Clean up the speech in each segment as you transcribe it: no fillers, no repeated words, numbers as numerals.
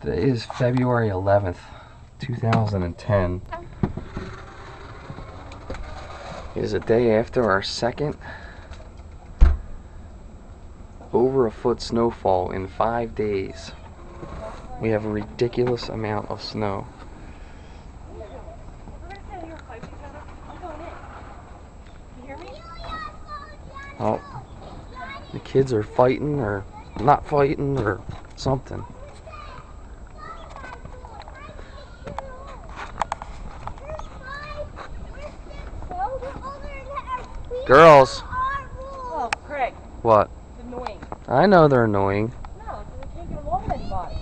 Today is February 11th, 2010. It is a day after our second over a foot snowfall in 5 days. We have a ridiculous amount of snow. Oh, the kids are fighting or not fighting or something. Girls. Oh, Craig. What? It's annoying. I know they're annoying. No, because they can't get along with anybody.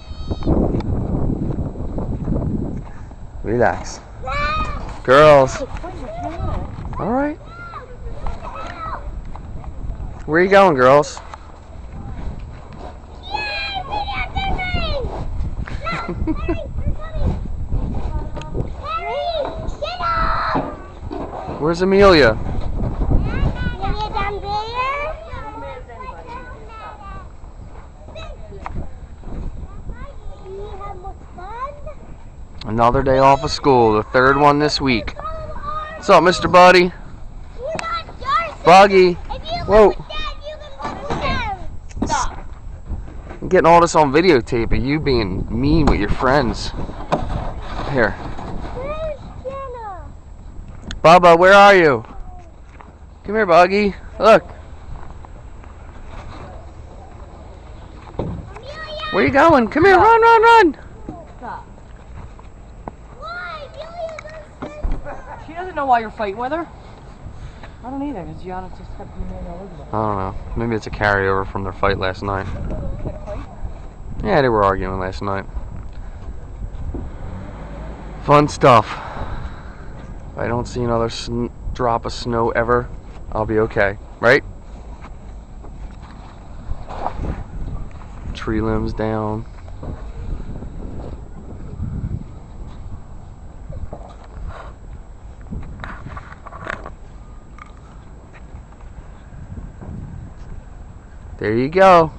Relax. Girls. Oh, All right. Where are you going, girls? Where's Amelia? Another day off of school, the third one this week. What's up, Mr. Buddy? Buggy. Whoa. I'm getting all this on videotape of you being mean with your friends. Here. Bubba, where are you? Come here, Buggy. Look. Where you going? Come here, run, run, run. She doesn't know why you're fighting with her. I don't either, because Gianna just kept being Elizabeth. I don't know. Maybe it's a carryover from their fight last night. Yeah, they were arguing last night. Fun stuff. If I don't see another drop of snow ever, I'll be okay, right? Tree limbs down. There you go.